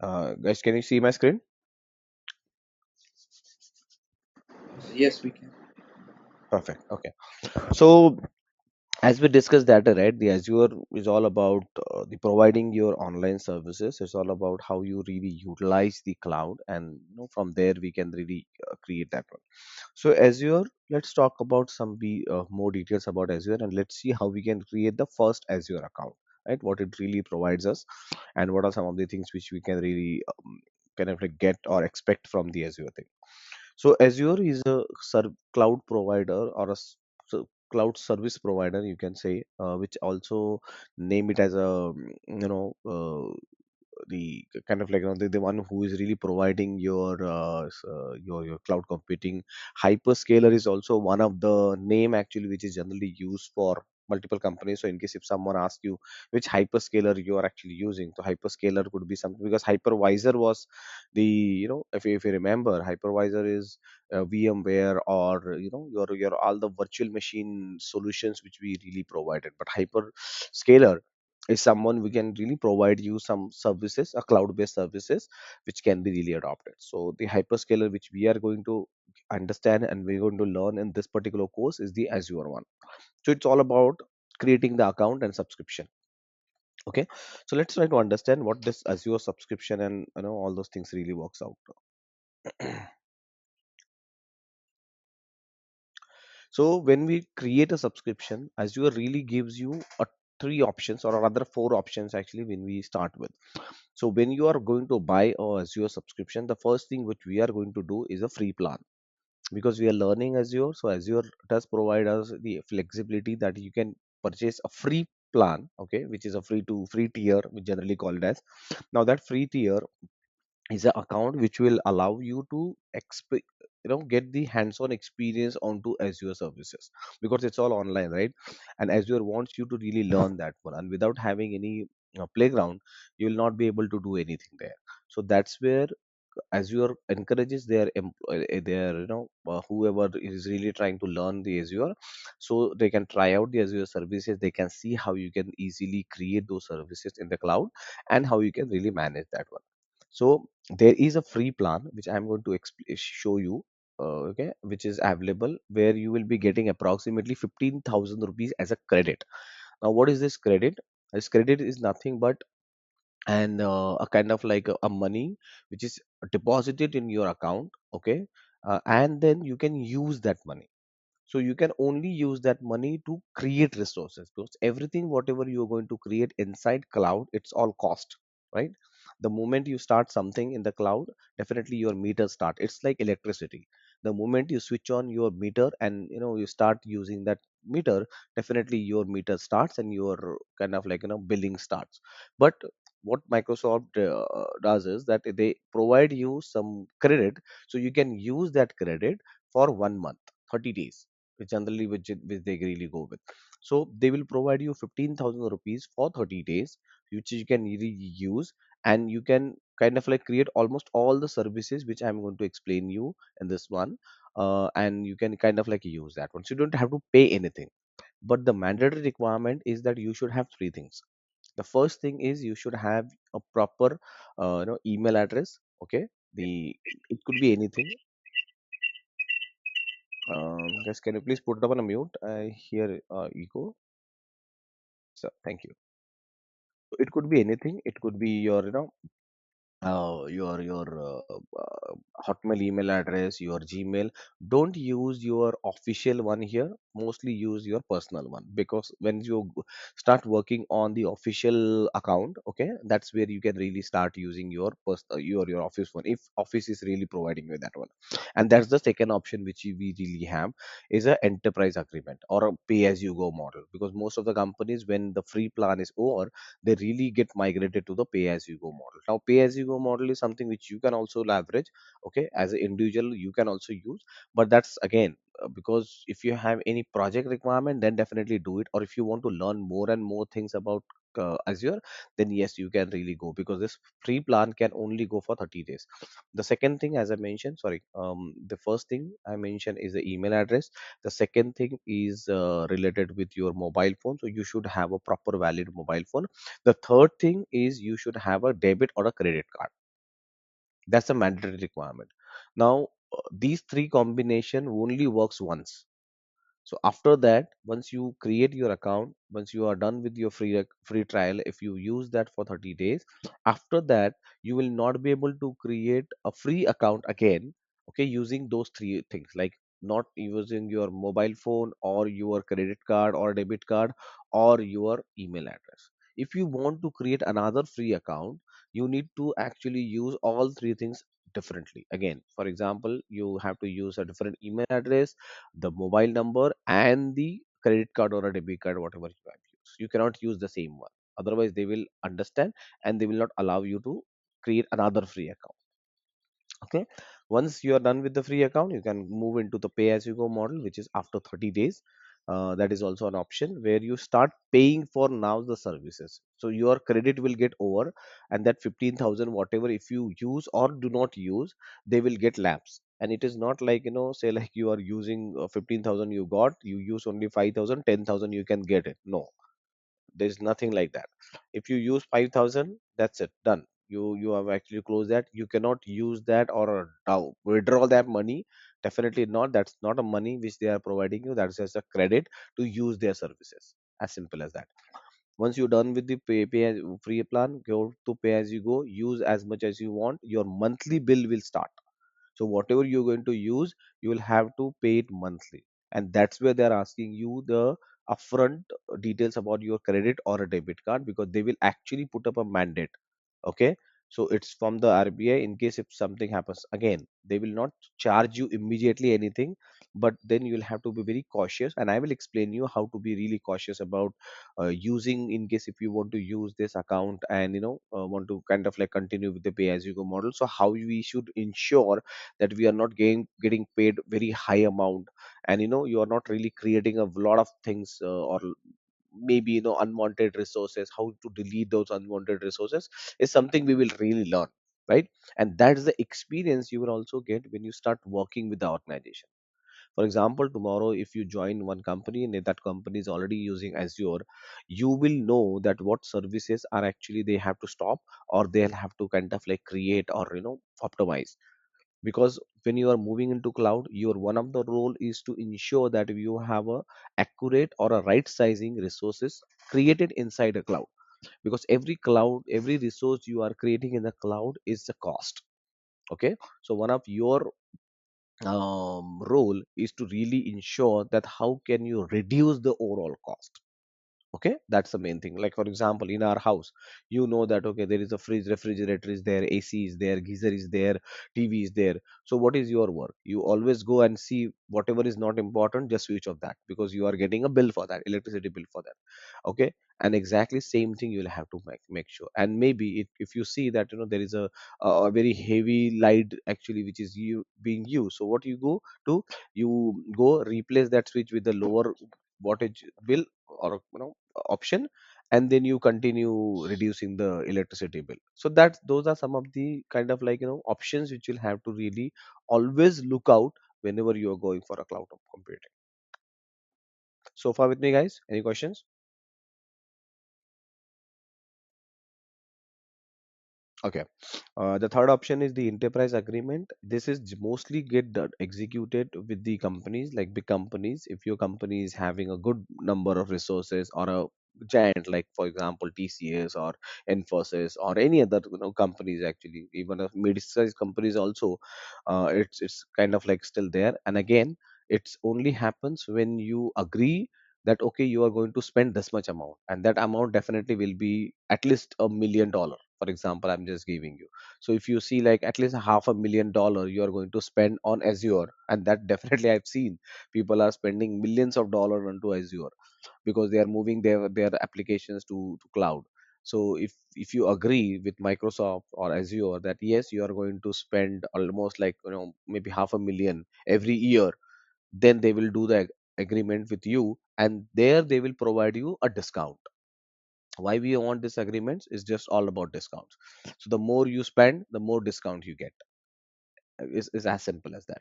Guys, can you see my screen? Yes, we can. Perfect. Okay. So as we discussed that, right, the Azure is all about the providing your online services. It's all about how you really utilize the cloud, and from there we can really create that one. So Azure, let's talk about some more details about Azure, and let's see how we can create the first Azure account. Right, what it really provides us, and what are some of the things which we can really kind of like get or expect from the Azure thing. So Azure is a cloud provider, or a cloud service provider, you can say, which also name it as a the kind of like the one who is really providing your cloud computing. Hyperscaler is also one of the name actually which is generally used for multiple companies. So in case if someone asks you which hyperscaler you are actually using, so hyperscaler could be something, because hypervisor was the, if you remember, hypervisor is VMware, or your all the virtual machine solutions which we really provided. But hyperscaler is someone we can really provide you some services, a cloud-based services, which can be really adopted. So the hyperscaler which we are going to understand and we're going to learn in this particular course is the Azure one. So it's all about creating the account and subscription. Okay, so let's try to understand what this Azure subscription and all those things really works out. So when we create a subscription, Azure really gives you a three options, or rather four options actually, when we start with. So when you are going to buy a Azure subscription, the first thing which we are going to do is a free plan, because we are learning Azure. So Azure does provide us the flexibility that you can purchase a free plan, okay, which is a free tier, we generally call it as. Now that free tier is an account which will allow you to get the hands-on experience onto Azure services, because it's all online, right? And Azure wants you to really learn that one, and without having any playground, you will not be able to do anything there. So that's where Azure encourages their whoever is really trying to learn the Azure, so they can try out the Azure services. They can see how you can easily create those services in the cloud, and how you can really manage that one. So there is a free plan which I'm going to show you, okay, which is available, where you will be getting approximately 15,000 rupees as a credit. Now, what is this credit? This credit is nothing but a kind of like a money which is deposited in your account, okay, and then you can use that money. So you can only use that money to create resources, because everything whatever you're going to create inside cloud, it's all cost, right? The moment you start something in the cloud, definitely your meter start. It's like electricity. The moment you switch on your meter and you start using that meter, definitely your meter starts and your kind of like billing starts. But what Microsoft does is that they provide you some credit, so you can use that credit for 1 month, 30 days, which generally which they really go with. So they will provide you 15,000 rupees for 30 days, which you can really use, and you can kind of like create almost all the services which I'm going to explain you in this one, and you can kind of like use that one. So you don't have to pay anything. But the mandatory requirement is that you should have three things. The first thing is you should have a proper email address. Okay, the it could be anything. Guys, can you please put it up on a mute? I hear echo. So thank you. It could be anything. It could be your Hotmail email address, your Gmail. Don't use your official one here. Mostly use your personal one, because when you start working on the official account, okay, that's where you can really start using your your office one, if office is really providing you that one. And that's the second option which we really have, is a enterprise agreement or a pay as you go model, because most of the companies, when the free plan is over, they really get migrated to the pay as you go model. Now pay as you go model is something which you can also leverage, okay, as an individual you can also use. But that's again, because if you have any project requirement, then definitely do it. Or if you want to learn more and more things about Azure, then yes, you can really go, because this free plan can only go for 30 days. The second thing, as I mentioned, sorry, the first thing I mentioned is the email address. The second thing is related with your mobile phone, so you should have a proper valid mobile phone. The third thing is you should have a debit or a credit card. That's a mandatory requirement. Now, these three combination only works once. So after that, once you create your account, once you are done with your free trial, if you use that for 30 days, after that you will not be able to create a free account again, okay, using those three things, like not using your mobile phone or your credit card or debit card or your email address. If you want to create another free account, you need to actually use all three things differently. Again, for example, you have to use a different email address, the mobile number, and the credit card or a debit card, whatever you have used. You cannot use the same one. Otherwise, they will understand and they will not allow you to create another free account. Okay. Once you are done with the free account, you can move into the pay as you go model, which is after 30 days. That is also an option where you start paying for now the services. So your credit will get over, and that 15,000, whatever, if you use or do not use, they will get lapse. And it is not like, say like you are using 15,000 you got, you use only 5,000, 10,000 you can get it. No, there's nothing like that. If you use 5,000, that's it, done. You have actually closed that. You cannot use that or withdraw that money. Definitely not. That's not a money which they are providing you. That's just a credit to use their services. As simple as that. Once you're done with the pay as free plan, go to pay as you go. Use as much as you want. Your monthly bill will start. So whatever you're going to use, you will have to pay it monthly. And that's where they're asking you the upfront details about your credit or a debit card, because they will actually put up a mandate. Okay. So it's from the RBI. In case if something happens again, they will not charge you immediately anything, but then you'll have to be very cautious, and I will explain you how to be really cautious about using, in case if you want to use this account and want to kind of like continue with the pay as you go model. So how we should ensure that we are not getting paid very high amount, and you are not really creating a lot of things, or maybe unwanted resources. How to delete those unwanted resources is something we will really learn, right? And that is the experience you will also get when you start working with the organization. For example, tomorrow if you join one company and if that company is already using Azure, you will know that what services are actually they have to stop, or they'll have to kind of like create or optimize. Because when you are moving into cloud, your one of the role is to ensure that you have a accurate or a right sizing resources created inside a cloud. Because every resource you are creating in the cloud is the cost. Okay. So one of your role is to really ensure that how can you reduce the overall cost. Okay, that's the main thing. Like for example, in our house, you know that okay, there is a fridge, refrigerator is there, AC is there, geyser is there, TV is there. So what is your work? You always go and see whatever is not important, just switch off that, because you are getting a bill for that, electricity bill for that. Okay. And exactly same thing you'll have to make sure. And maybe if you see that there is a very heavy light actually which is being used, so what you go to, you go replace that switch with the lower wattage bill, or option, and then you continue reducing the electricity bill. So that those are some of the kind of like options which you'll have to really always look out whenever you are going for a cloud computing. So far with me, guys, any questions? Okay. The third option is the enterprise agreement. This is mostly executed with the companies, like big companies. If your company is having a good number of resources, or a giant, like for example TCS or Infosys or any other companies, actually even a mid-sized companies also, it's kind of like still there. And again, it's only happens when you agree that okay, you are going to spend this much amount, and that amount definitely will be at least $1 million. For example, I'm just giving you. So if you see like at least $500,000 you are going to spend on Azure, and that definitely I've seen people are spending millions of dollars onto Azure, because they are moving their applications to cloud. So if you agree with Microsoft or Azure that yes, you are going to spend almost like maybe 500,000 every year, then they will do the agreement with you, and there they will provide you a discount. Why we want this agreements is just all about discounts. So the more you spend, the more discount you get. Is as simple as that.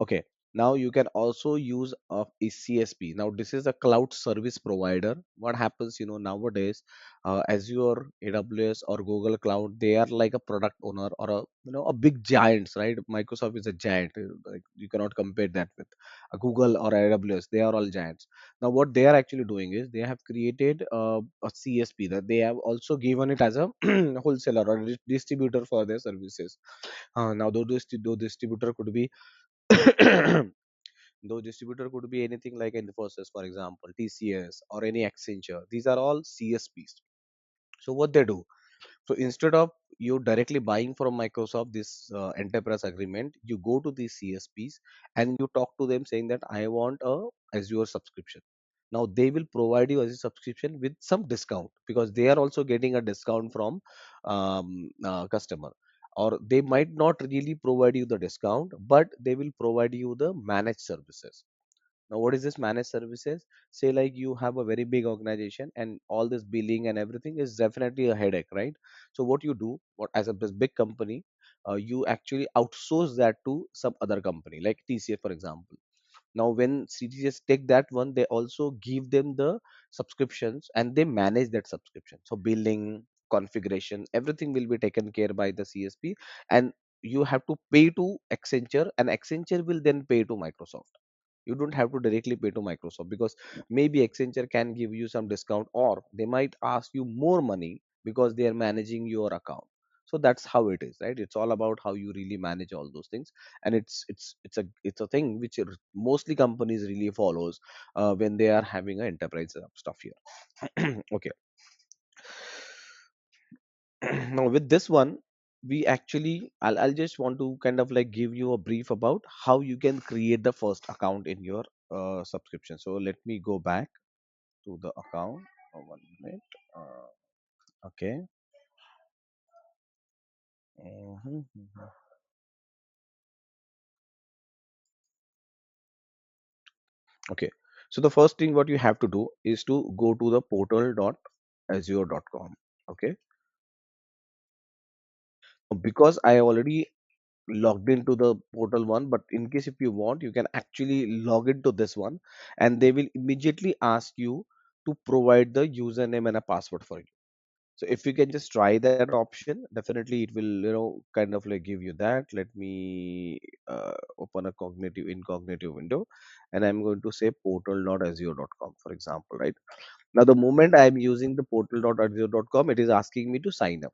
Okay. Now you can also use a CSP. Now this is a cloud service provider. What happens, nowadays, Azure, AWS, or Google Cloud, they are like a product owner, or a big giants, right? Microsoft is a giant. Like, you cannot compare that with a Google or AWS. They are all giants. Now what they are actually doing is they have created a CSP, that they have also given it as a wholesaler or a distributor for their services. Now those distributor could be those distributor could be anything like Infosys, for example, TCS, or any Accenture. These are all CSPs. So what they do? So instead of you directly buying from Microsoft this enterprise agreement, you go to these CSPs and you talk to them saying that I want a Azure subscription. Now they will provide you as a subscription with some discount, because they are also getting a discount from customer. Or they might not really provide you the discount, but they will provide you the managed services. Now, what is this managed services? Say, like, you have a very big organization, and all this billing and everything is definitely a headache, right? So, what you do, what as a big company, you actually outsource that to some other company, like TCS, for example. Now, when CTS take that one, they also give them the subscriptions and they manage that subscription. So, billing, configuration, everything will be taken care by the CSP, and you have to pay to Accenture, and Accenture will then pay to Microsoft. You don't have to directly pay to Microsoft, because maybe Accenture can give you some discount, or they might ask you more money because they are managing your account. So that's how it is, right? It's all about how you really manage all those things. And it's a thing which mostly companies really follows when they are having an enterprise stuff here. Okay. Now with this one, we actually, I'll just want to kind of like give you a brief about how you can create the first account in your subscription. So let me go back to the account. 1 minute. Okay. Mhm, mhm. Okay. So the first thing what you have to do is to go to the portal.azure.com. Okay. Because I already logged into the portal one, but in case if you want, you can actually log into this one, and they will immediately ask you to provide the username and a password for you. So if you can just try that option, definitely it will, kind of like give you that. Let me open a cognitive incognito window, and I'm going to say portal.azure.com, for example, right? Now, the moment I'm using the portal.azure.com, it is asking me to sign up.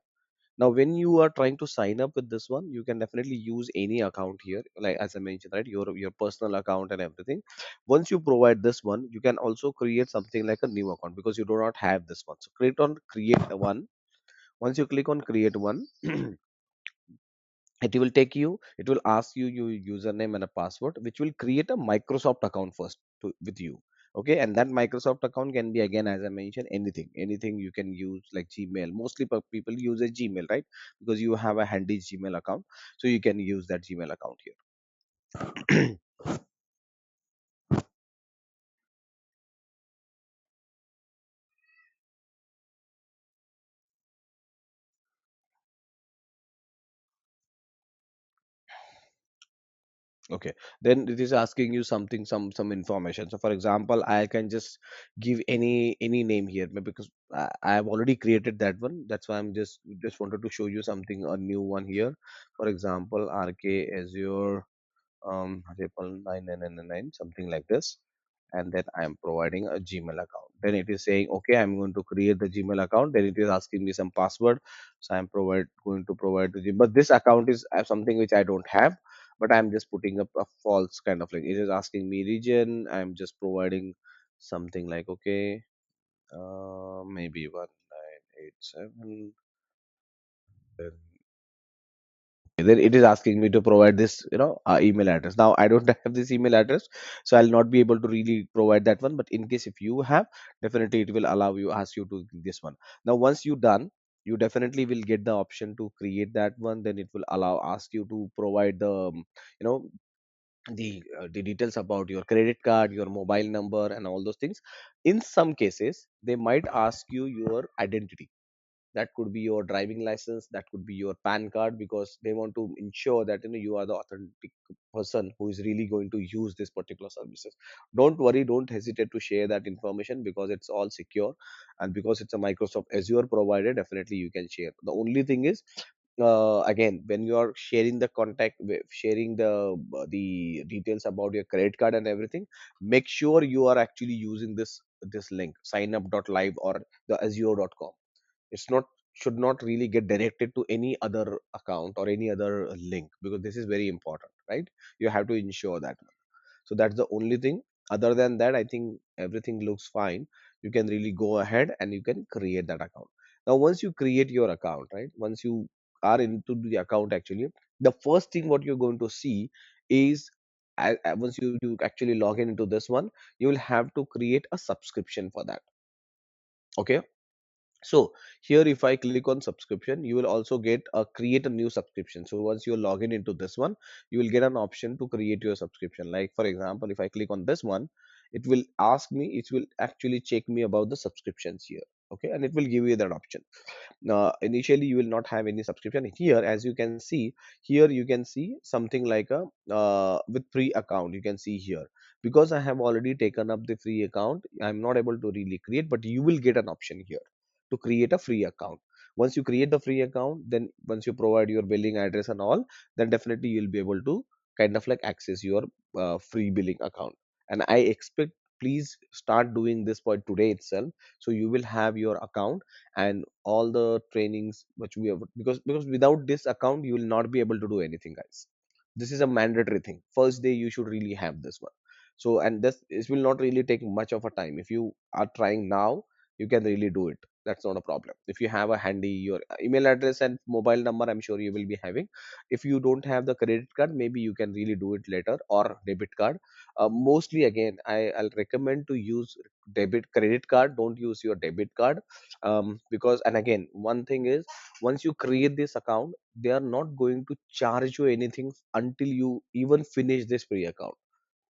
Now, when you are trying to sign up with this one, you can definitely use any account here, like as I mentioned, right? Your personal account and everything. Once you provide this one, you can also create something like a new account, because you do not have this one. So create a one. Once you click on create one, it will ask you your username and a password, which will create a Microsoft account first with you. Okay, and that Microsoft account can be, again, as I mentioned, anything you can use, like Gmail. Mostly people use a Gmail, right? Because you have a handy Gmail account, so you can use that Gmail account here. Okay, then it is asking you something, some information. So for example, I can just give any name here, because I have already created that one. That's why I'm just wanted to show you something, a new one here. For example, RK Azure triple 9999, something like this. And then I am providing a Gmail account. Then it is saying, okay, I'm going to create the Gmail account. Then it is asking me some password. So I'm going to provide the Gmail. But this account is something which I don't have. But I'm just putting up a false kind of, like, it is asking me region. I'm just providing something like, okay, maybe 1987. Then it is asking me to provide this, email address. Now I don't have this email address, so I'll not be able to really provide that one. But in case if you have, definitely it will allow you, ask you to do this one. Now once you done, you definitely will get the option to create that one. Then it will ask you to provide the you know the details about your credit card, your mobile number, and all those things. In some cases they might ask you your identity. that could be your driving license, that could be your PAN card, because they want to ensure that you are the authentic person who is really going to use this particular services. Don't worry, don't hesitate to share that information, because it's all secure, and because it's a Microsoft Azure provider, definitely you can share. The only thing is, again, when you are sharing the contact sharing the details about your credit card and everything, make sure you are actually using this link, signup.live or the azure.com. It's not, should not really get directed to any other account or any other link, because this is very important, right? You have to ensure that. So that's the only thing. Other than that, I think everything looks fine. You can really go ahead and you can create that account. Now once you create your account, right, once you are into the account, actually the first thing what you're going to see is, once you actually log in into this one, you will have to create a subscription for that. Okay. So here, if I click on subscription, you will also get a create a new subscription. So once you log in into this one, you will get an option to create your subscription. Like for example, if I click on this one, it will ask me, it will actually check me about the subscriptions here. Okay, and it will give you that option. Initially you will not have any subscription here. As you can see here, you can see something like a with free account, you can see here. Because I have already taken up the free account, I'm not able to really create, but you will get an option here to create a free account. Once you create the free account, then once you provide your billing address and all, then definitely you'll be able to kind of like access your free billing account. And I expect, please start doing this by today itself, so you will have your account and all the trainings which we have, because without this account you will not be able to do anything, guys. This is a mandatory thing. First day you should really have this one. So, and this will not really take much of a time. If you are trying now, you can really do it. That's not a problem. If you have a handy your email address and mobile number, I'm sure you will be having. If you don't have the credit card, maybe you can really do it later, or debit card. Mostly again, I'll recommend to use credit card. Don't use your debit card. Because, and again, one thing is, once you create this account, they are not going to charge you anything until you even finish this free account.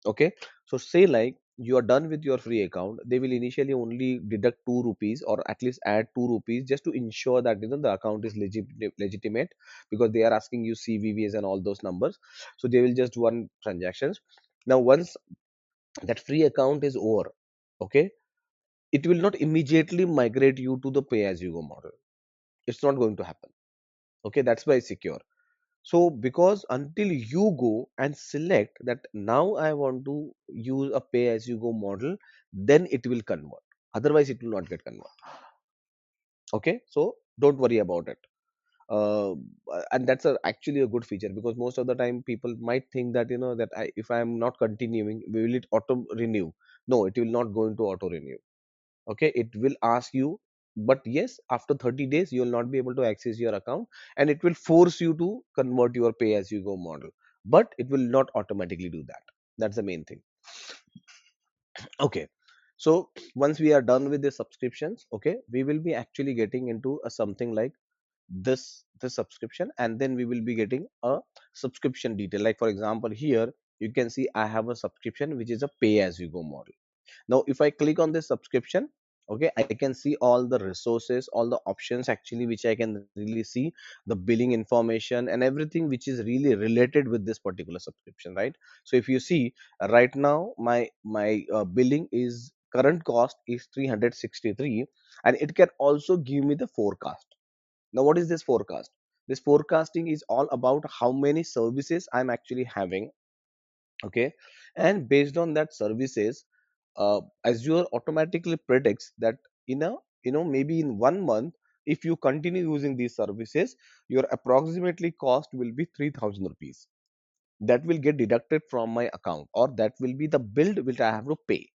Okay. So say like you are done with your free account, they will initially only deduct 2 rupees, or at least add 2 rupees, just to ensure that the account is legitimate, because they are asking you CVVs and all those numbers. So they will just run transactions. Now once that free account is over, okay, it will not immediately migrate you to the pay as you go model. It's not going to happen. Okay, that's why it's secure. So because until you go and select that now I want to use a pay as you go model, then it will convert. Otherwise it will not get convert. Okay, so don't worry about it. uh, and that's actually a good feature, because most of the time people might think that that if I am not continuing, will it auto renew? No, it will not go into auto renew. Okay, it will ask you, but yes, after 30 days you will not be able to access your account, and it will force you to convert your pay as you go model, but it will not automatically do that. That's the main thing. Okay, so once we are done with the subscriptions, okay, we will be actually getting into a something like this subscription, and then we will be getting a subscription detail. Like for example, here you can see I have a subscription which is a pay as you go model. Now if I click on this subscription, okay, I can see all the resources, all the options actually, which I can really see, the billing information and everything which is really related with this particular subscription, right? So if you see, right now my billing is, current cost is 363, and it can also give me the forecast. Now what is this forecast? This forecasting is all about how many services I'm actually having. Okay, and based on that services, Azure automatically predicts that in a maybe in 1 month, if you continue using these services, your approximately cost will be 3000 rupees. That will get deducted from my account, or that will be the bill which I have to pay.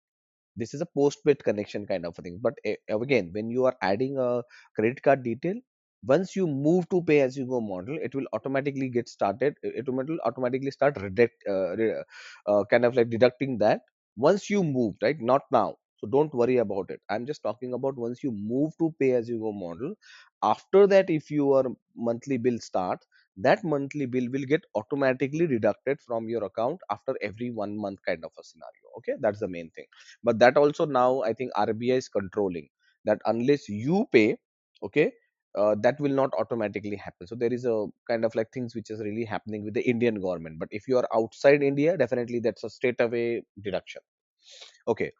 This is a postpaid connection kind of a thing. But again, when you are adding a credit card detail, once you move to pay as you go model, it will automatically get started, will automatically start kind of like deducting that once you move, right? Not now. So don't worry about it. I'm just talking about once you move to pay as you go model. After that, if your monthly bill starts, that monthly bill will get automatically deducted from your account after every 1 month kind of a scenario. Okay, that's the main thing. But that also now I think RBI is controlling that unless you pay, okay, that will not automatically happen. So there is a kind of like things which is really happening with the Indian government. But if you are outside India, definitely that's a straight away deduction. Okay,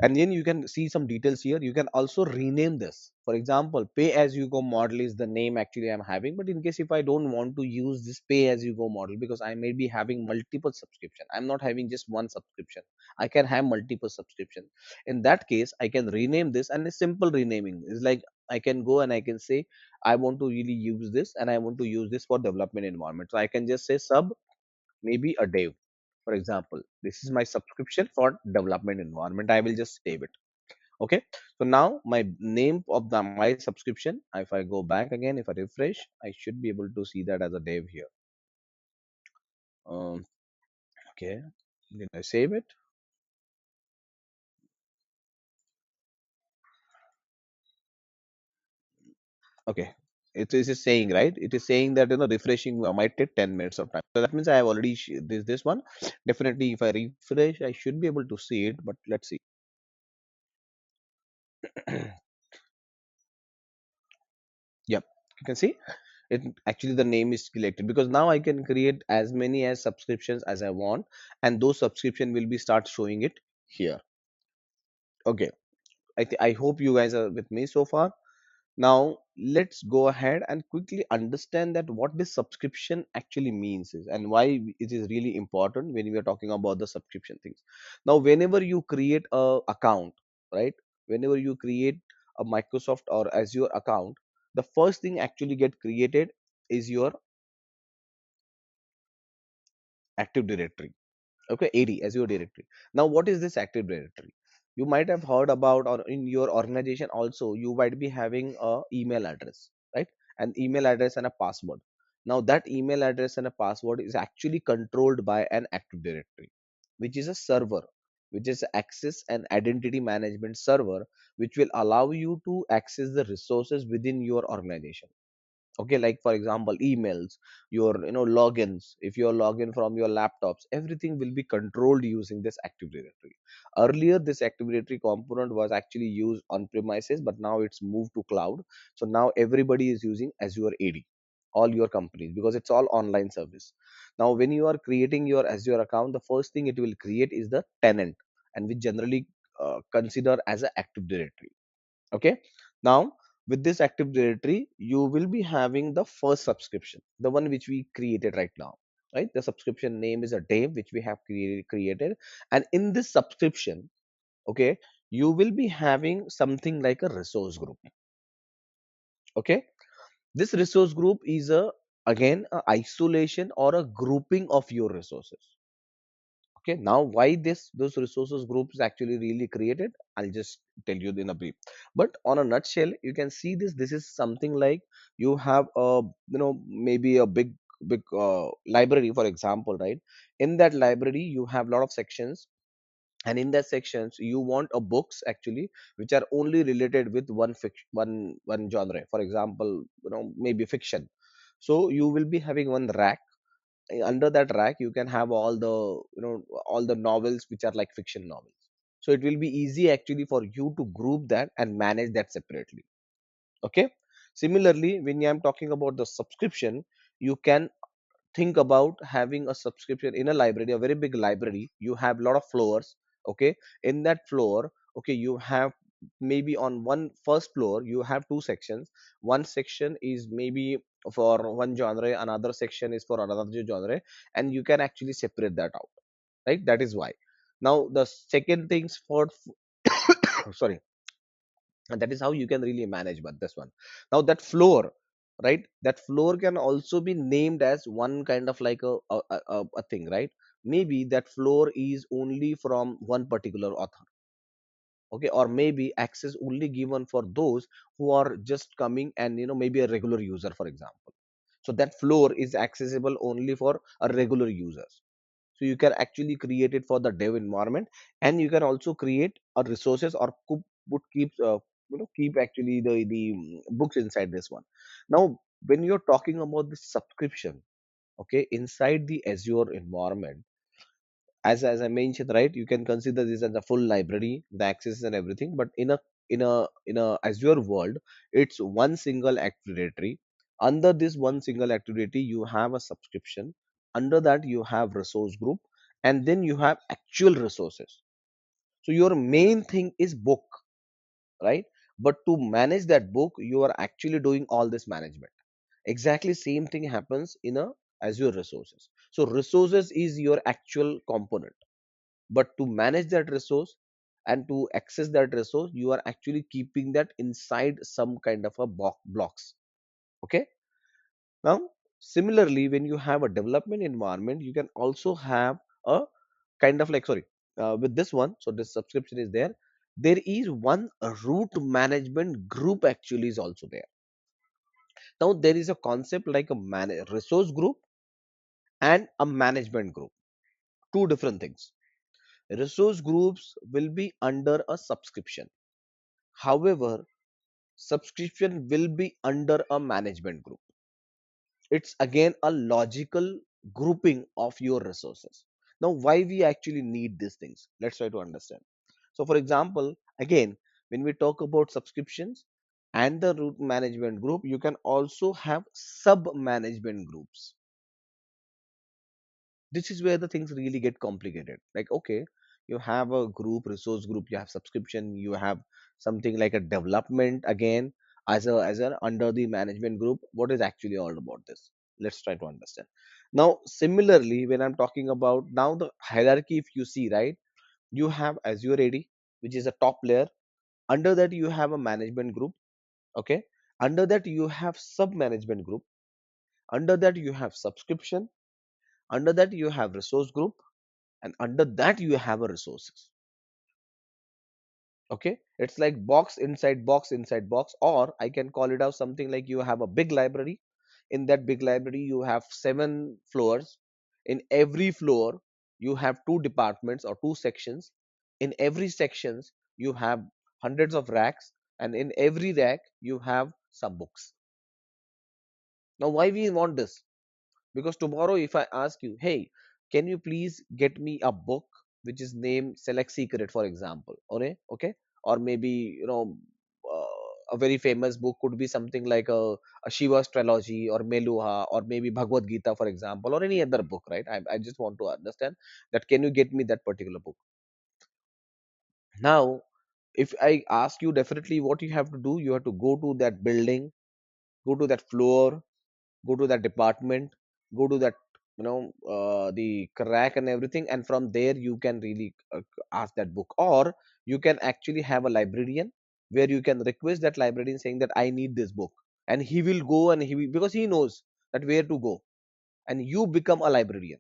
and then you can see some details here. You can also rename this. For example, pay as you go model is the name actually I'm having, but in case if I don't want to use this pay as you go model, because I may be having multiple subscription, I'm not having just one subscription, I can have multiple subscription. In that case, I can rename this, and a simple renaming is like I can go and I can say I want to really use this, and I want to use this for development environment. So I can just say sub, maybe a dev. For example, this is my subscription for development environment. I will just save it. Okay, so now my name of the my subscription, if I go back again, if I refresh, I should be able to see that as a dev here. um, okay, did I save it? Okay, it is saying, right, it is saying that refreshing might take 10 minutes of time. So that means I have already this one. Definitely if I refresh, I should be able to see it, but let's see. Yep, you can see it. Actually the name is selected because now I can create as many as subscriptions as I want, and those subscription will be start showing it here. Okay, I hope you guys are with me so far. Now let's go ahead and quickly understand that what this subscription actually means is, and why it is really important when we are talking about the subscription things. Now whenever you create a account, right, whenever you create a Microsoft or Azure account, the first thing actually get created is your Active Directory. Okay, AD, Azure Directory. Now what is this Active Directory? You might have heard about, or in your organization also you might be having a email address, right, an email address and a password. Now that email address and a password is actually controlled by an Active Directory, which is a server, which is access and identity management server, which will allow you to access the resources within your organization. Okay, like for example emails, your logins, if you're login from your laptops, everything will be controlled using this Active Directory. Earlier this Active Directory component was actually used on premises, but now it's moved to cloud. So now everybody is using Azure AD, all your companies, because it's all online service. Now when you are creating your Azure account, the first thing it will create is the tenant, and we generally consider as an Active Directory. Okay, now with this Active Directory you will be having the first subscription, the one which we created right now, right? The subscription name is a dev, which we have created. And in this subscription, okay, you will be having something like a resource group. Okay, this resource group is a, again, a isolation or a grouping of your resources. Okay, now why this those resources groups actually really created, I'll just tell you in a brief. But on a nutshell, you can see this is something like you have a, maybe a big library, for example, right? In that library you have a lot of sections, and in that sections you want a books actually which are only related with one fiction, one genre, for example, maybe fiction. So you will be having one rack. Under that rack you can have all the, all the novels which are like fiction novels. So it will be easy actually for you to group that and manage that separately. Okay, similarly when I'm talking about the subscription, you can think about having a subscription in a library, a very big library. You have a lot of floors. Okay, in that floor, okay, you have maybe on one first floor you have two sections. One section is maybe for one genre, another section is for another genre, and you can actually separate that out, right? That is why. Now the second things for sorry, and that is how you can really manage. But this one, now that floor, right, that floor can also be named as one kind of like a thing, right? Maybe that floor is only from one particular author. Okay, or maybe access only given for those who are just coming and maybe a regular user, for example. So that floor is accessible only for a regular users. So you can actually create it for the dev environment, and you can also create a resources or would keep keep actually the books inside this one. Now when you're talking about the subscription, okay, inside the Azure environment, as I mentioned, right, you can consider this as a full library, the access and everything. But in a in a Azure world, it's one single active directory. Under this one single active directory, you have a subscription. Under that, you have resource group, and then you have actual resources. So your main thing is book, right? But to manage that book, you are actually doing all this management. Exactly same thing happens in a Azure resources. So resources is your actual component, but to manage that resource and to access that resource, you are actually keeping that inside some kind of a blocks. Okay. Now similarly, when you have a development environment, you can also have a kind of like, sorry, with this one, so this subscription is there. There is one root management group actually is also there. Now there is a concept like a resource group and a management group, two different things. Resource groups will be under a subscription. However, subscription will be under a management group. It's again a logical grouping of your resources. Now, why we actually need these things? Let's try to understand. So, for example, again, when we talk about subscriptions and the root management group, you can also have sub management groups. This is where the things really get complicated. Like, okay, you have a group, resource group, you have subscription, you have something like a development again as a under the management group. What is actually all about this? Let's try to understand. Now similarly, when I'm talking about now the hierarchy, if you see, right, you have Azure AD, which is a top layer. Under that you have a management group. Okay. Under that you have sub management group. Under that you have subscription. Under that you have resource group, and under that you have a resources. Okay, it's like box inside box inside box, or I can call it out something like you have a big library. In that big library you have 7 floors. In every floor you have two departments or two sections. In every sections you have hundreds of racks, and in every rack you have some books. Now why we want this? Because tomorrow if I ask you, hey, can you please get me a book which is named Select Secret, for example, okay, or maybe, a very famous book could be something like a Shiva's trilogy or Meluha or maybe Bhagavad Gita, for example, or any other book, right? I just want to understand that, can you get me that particular book? Now if I ask you, definitely what you have to do, you have to go to that building, go to that floor, go to that department, go to that, the crack and everything, and from there you can really ask that book. Or you can actually have a librarian where you can request that librarian saying that I need this book, and he will go and he will, because he knows that where to go, and you become a librarian.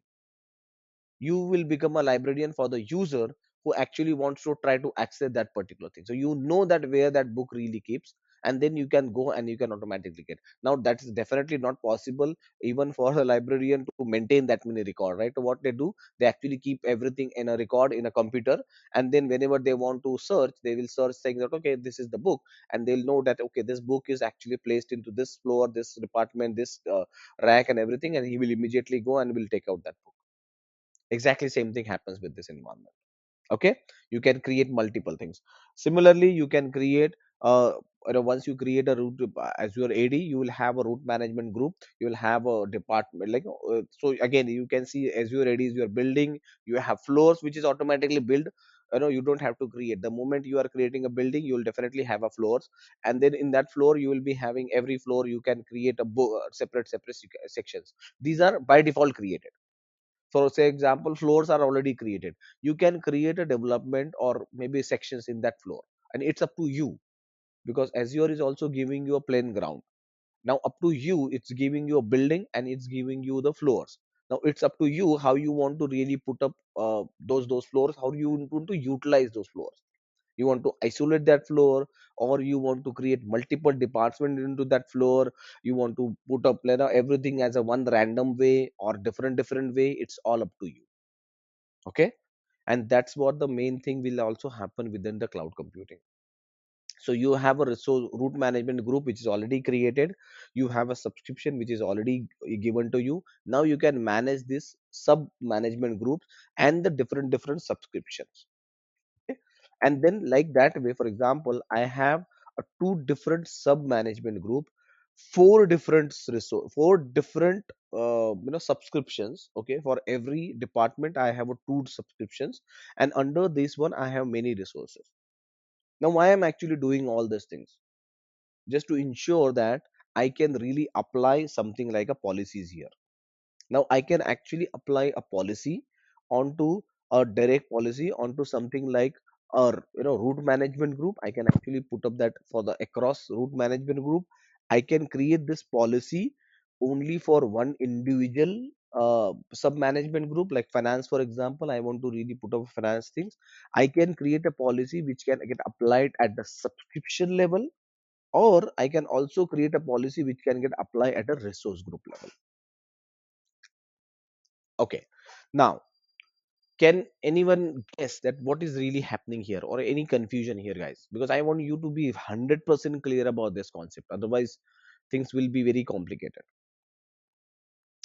You will become a librarian for the user who actually wants to try to access that particular thing. So you know that where that book really keeps, and then you can go and you can automatically get. Now that is definitely not possible even for a librarian to maintain that many record, right? So what they do, they actually keep everything in a record in a computer, and then whenever they want to search, they will search saying that okay, this is the book, and they'll know that okay, this book is actually placed into this floor, this department, this rack and everything, and he will immediately go and will take out that book. Exactly same thing happens with this environment. Okay, you can create multiple things. Similarly, you can create once you create a root as your AD, you will have a root management group, you will have a department like, so again you can see as your AD is your building, you have floors which is automatically built. You don't have to create. The moment you are creating a building, you will definitely have a floors, and then in that floor you will be having every floor you can create a separate sections. These are by default created. For say example, floors are already created. You can create a development or maybe sections in that floor, and it's up to you, because Azure is also giving you a plain ground. Now up to you, it's giving you a building and it's giving you the floors. Now it's up to you how you want to really put up those floors, how you want to utilize those floors. You want to isolate that floor, or you want to create multiple departments into that floor. You want to put up, everything as a one random way or different way. It's all up to you. Okay, and that's what the main thing will also happen within the cloud computing. So you have a resource root management group which is already created. You have a subscription which is already given to you. Now you can manage this sub management groups and the different subscriptions. Okay? And then like that way, for example, I have a two different sub management group, four different resource, four different subscriptions. Okay, for every department I have a two subscriptions, and under this one I have many resources. Now why I'm actually doing all these things? Just to ensure that I can really apply something like a policies here. Now I can actually apply a policy onto a direct policy onto something like a route management group. I can actually put up that for the across route management group. I can create this policy only for one individual sub management group, like finance, for example. I want to really put up finance things. I can create a policy which can get applied at the subscription level, or I can also create a policy which can get applied at a resource group level. Okay, now can anyone guess that what is really happening here, or any confusion here, guys? Because I want you to be 100% clear about this concept, otherwise things will be very complicated.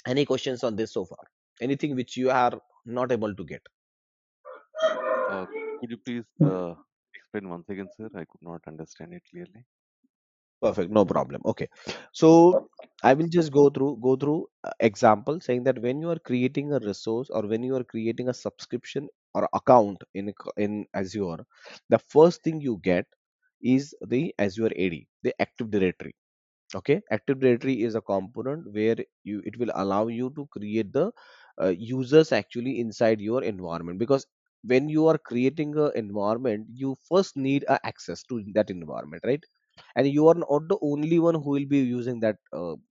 Any questions on this so far? Anything which you are not able to get? Uh, could you please explain once again, sir? I could not understand it clearly. Perfect, no problem. Okay, so I will just go through example saying that when you are creating a resource, or when you are creating a subscription or account in Azure, the first thing you get is the Azure AD, the Active Directory. Okay, Active Directory is a component where you it will allow you to create the users actually inside your environment, because when you are creating a environment, you first need a access to that environment, right? And you are not the only one who will be using that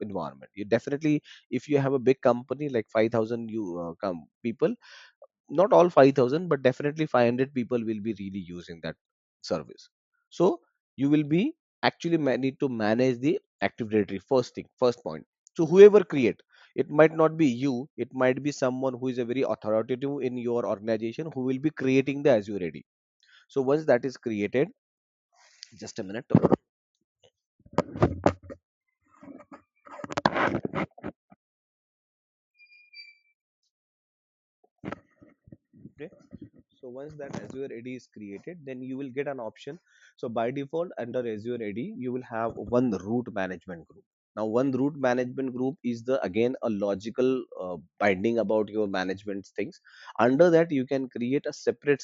environment. You definitely, if you have a big company like 5,000 people, not all 5,000, but definitely 500 people will be really using that service. So you will be actually need to manage the Active Directory, first thing, first point. So whoever create, it might not be you, it might be someone who is a very authoritative in your organization who will be creating the Azure AD. So once that is created, just a minute. Okay, so once that Azure AD is created, then you will get an option. So by default, under Azure AD, you will have one root management group. Now one root management group is the again a logical binding about your management things. Under that you can create a separate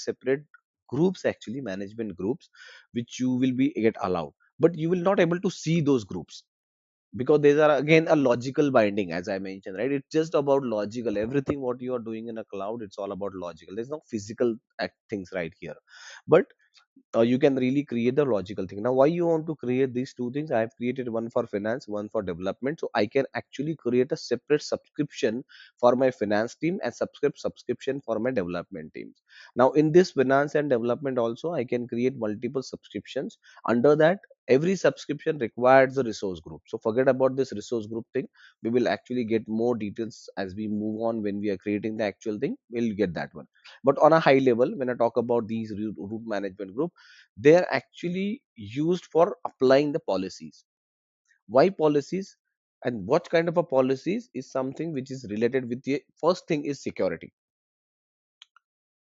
groups, actually management groups, which you will be get allowed, but you will not able to see those groups, because these are again a logical binding, as I mentioned, right? It's just about logical. Everything what you are doing in a cloud, it's all about logical. There's no physical things right here. But you can really create the logical thing. Now why you want to create these two things? I have created one for finance, one for development, so I can actually create a separate subscription for my finance team and subscription for my development teams. Now in this finance and development also, I can create multiple subscriptions. Under that, every subscription requires a resource group. So forget about this resource group thing. We will actually get more details as we move on. When we are creating the actual thing, we'll get that one. But on a high level, when I talk about these root management group, they are actually used for applying the policies. Why policies? And what kind of a policies is something which is related with the first thing is security.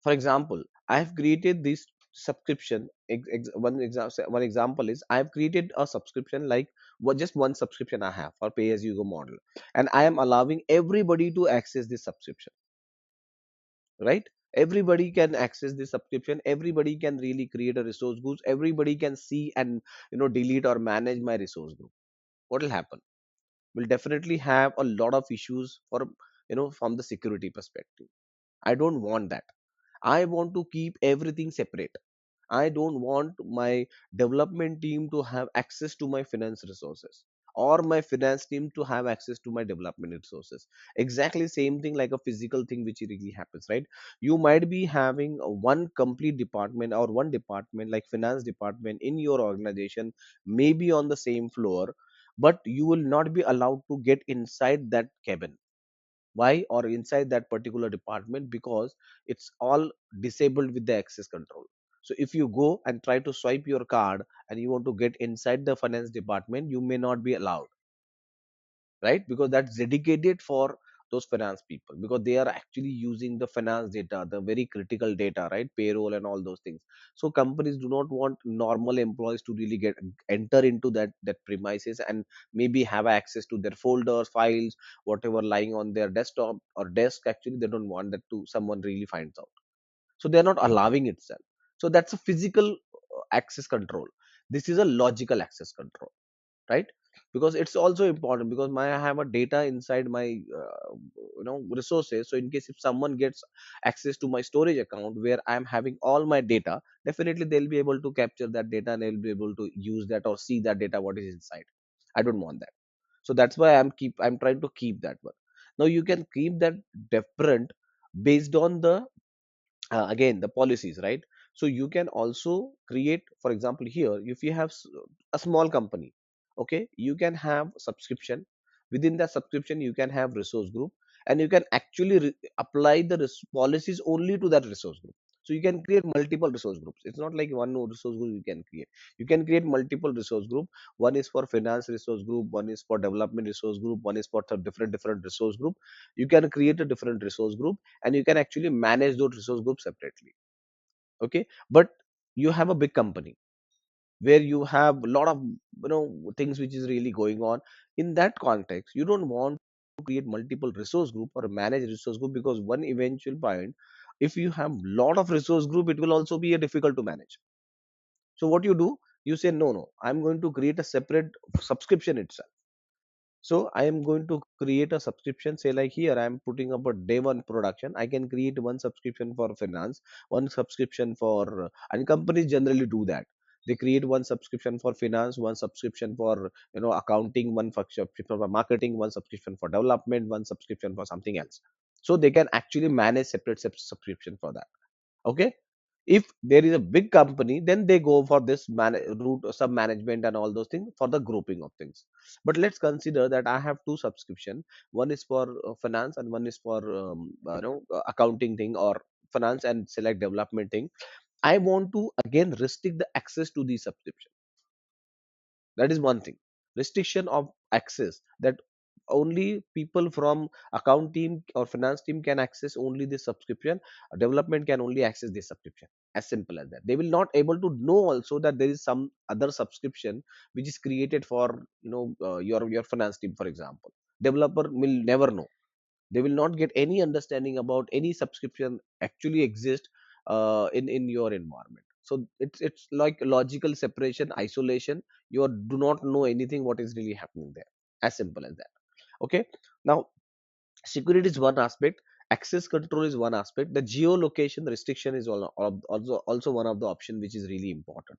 For example, I have created this subscription. One example is I have created a subscription like just one subscription I have for pay as you go model, and I am allowing everybody to access this subscription, right? Everybody can access this subscription, everybody can really create a resource group, everybody can see and delete or manage my resource group. What will happen? We'll definitely have a lot of issues for from the security perspective. I don't want that. I want to keep everything separate. I don't want my development team to have access to my finance resources, or my finance team to have access to my development resources. Exactly same thing like a physical thing which really happens, right? You might be having one complete department, or one department like finance department in your organization, maybe on the same floor, but you will not be allowed to get inside that cabin. Why? Or inside that particular department, because it's all disabled with the access control. So if you go and try to swipe your card and you want to get inside the finance department, you may not be allowed, right? Because that's dedicated for those finance people, because they are actually using the finance data, the very critical data, right? Payroll and all those things. So companies do not want normal employees to really get enter into that premises and maybe have access to their folders, files, whatever lying on their desktop or desk. Actually, they don't want that to someone really finds out. So they're not allowing itself. So that's a physical access control. This is a logical access control, right? Because it's also important, because my I have a data inside my resources. So in case if someone gets access to my storage account where I'm having all my data, definitely they'll be able to capture that data and they'll be able to use that or see that data what is inside. I don't want that. So that's why I'm trying to keep that one. Now you can keep that different based on the again the policies, right? So you can also create, for example, here if you have a small company, okay, you can have subscription. Within that subscription you can have resource group, and you can actually apply the policies only to that resource group. So you can create multiple resource groups. It's not like one resource group you can create. You can create multiple resource group. One is for finance resource group, one is for development resource group, one is for different resource group. You can create a different resource group, and you can actually manage those resource groups separately. Okay, but you have a big company where you have a lot of things which is really going on. In that context, you don't want to create multiple resource group or manage resource group, because one eventual point, if you have lot of resource group, it will also be a difficult to manage. So what you do, you say no, no, I'm going to create a separate subscription itself. So I am going to create a subscription. Say like here, I am putting up a day one production. I can create one subscription for finance, one subscription for, and companies generally do that. They create one subscription for finance, one subscription for accounting, one subscription for marketing, one subscription for development, one subscription for something else. So they can actually manage separate subscription for that. Okay, if there is a big company, then they go for this route sub management and all those things for the grouping of things. But let's consider that I have two subscription. One is for finance and one is for accounting thing, or finance and select development thing. I want to again restrict the access to the subscription. That is one thing. Restriction of access, that only people from account team or finance team can access only the subscription. Development can only access the subscription. As simple as that. They will not able to know also that there is some other subscription which is created for your finance team, for example. Developer will never know. They will not get any understanding about any subscription actually exist in your environment. So it's like logical separation, isolation. You do not know anything what is really happening there. As simple as that. Okay, now security is one aspect, access control is one aspect, the geolocation restriction is also one of the option which is really important.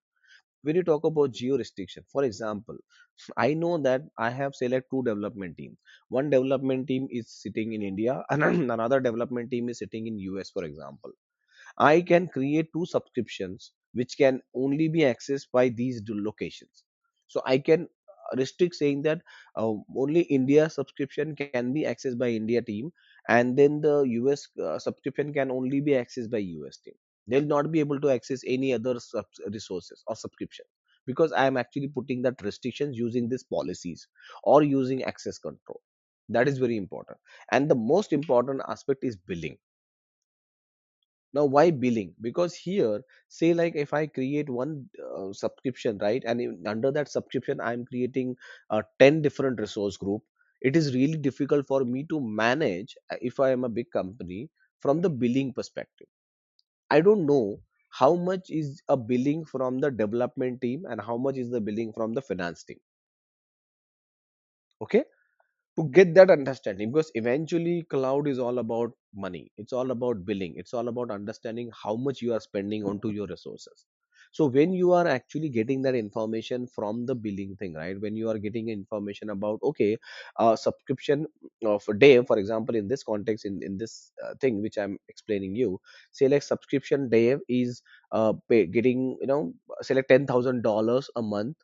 When you talk about geo restriction, for example, I know that I have select two development teams. One development team is sitting in India and another development team is sitting in US, for example. I can create two subscriptions which can only be accessed by these locations. So I can restrict saying that only India subscription can be accessed by India team, and then the US subscription can only be accessed by US team. They'll not be able to access any other resources or subscription, because I am actually putting that restrictions using these policies or using access control. That is very important. And the most important aspect is billing. Now why billing? Because here, say like if I create one subscription, right, and under that subscription I'm creating 10 different resource group, it is really difficult for me to manage if I am a big company from the billing perspective. I don't know how much is a billing from the development team and how much is the billing from the finance team. Okay, to get that understanding, because eventually cloud is all about money, it's all about billing, it's all about understanding how much you are spending onto your resources. So when you are actually getting that information from the billing thing, right, when you are getting information about, okay, subscription of a day, for example, in this context, in this thing which I'm explaining you, say like subscription day is getting select $10,000 a month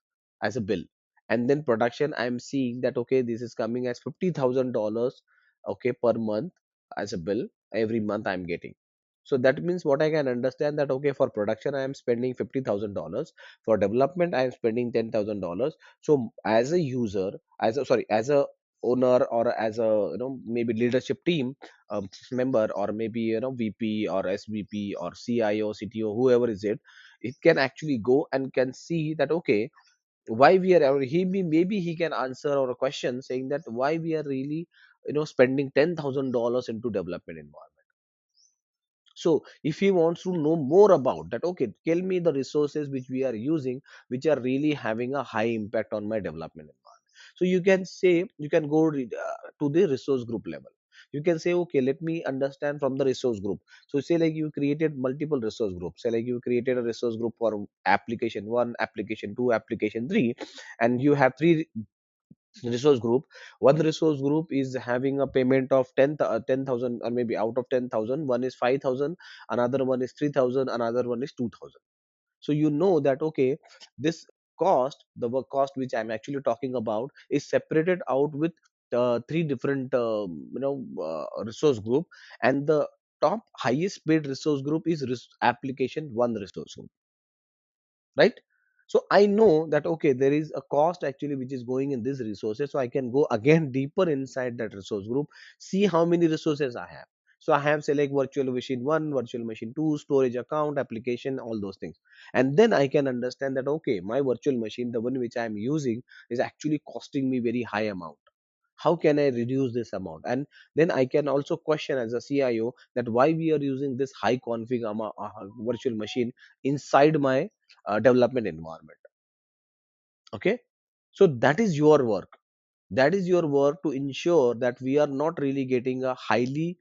as a bill. And then production, I'm seeing that okay, this is coming as $50,000, okay, per month as a bill. Every month I'm getting. So that means what I can understand that okay, for production I am spending $50,000, for development I am spending $10,000. So as a user, as a sorry, as a owner or as a maybe leadership team member, or maybe VP or SVP or CIO, CTO, whoever is it, it can actually go and can see that okay, why we are, or maybe he can answer our question saying that why we are really spending $10,000 into development environment. So if he wants to know more about that, okay, tell me the resources which we are using, which are really having a high impact on my development environment. So you can say, you can go to the resource group level. You can say, okay, let me understand from the resource group. So say like you created multiple resource groups. Say like you created a resource group for application 1, application 2, application 3, and you have three resource group. One resource group is having a payment of 10,000, or maybe out of 10,000, one is 5,000, another one is 3,000, another one is 2,000. So you know that okay, this cost, the work cost which I'm actually talking about, is separated out with three different resource group, and the top highest paid resource group is application 1 resource group, right? So I know that okay, there is a cost actually which is going in these resources, so I can go again deeper inside that resource group, see how many resources I have. So I have select virtual machine 1, virtual machine 2, storage account, application, all those things. And then I can understand that okay, my virtual machine, the one which I am using, is actually costing me very high amount. How can I reduce this amount? And then I can also question as a CIO that why we are using this high config virtual machine inside my development environment. Okay, so that is your work. That is your work to ensure that we are not really getting a highly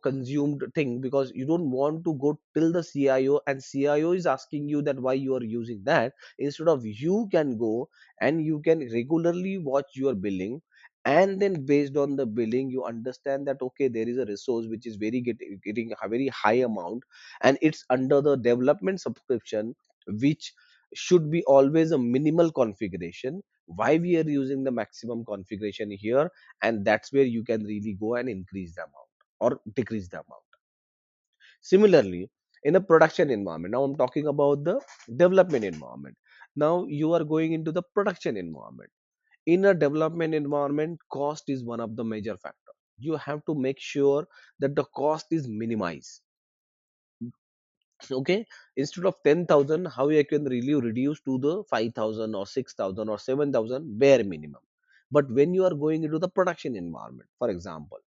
consumed thing, because you don't want to go till the CIO and CIO is asking you that why you are using that. Instead of, you can go and you can regularly watch your billing, and then based on the billing you understand that okay, there is a resource which is getting a very high amount, and it's under the development subscription, which should be always a minimal configuration. Why we are using the maximum configuration here? And that's where you can really go and increase the amount or decrease the amount. Similarly, in a production environment, now I'm talking about the development environment. Now you are going into the production environment. In a development environment, cost is one of the major factor. You have to make sure that the cost is minimized. Okay, instead of 10,000, how you can really reduce to the 5,000 or 6,000 or 7,000 bare minimum. But when you are going into the production environment, for example,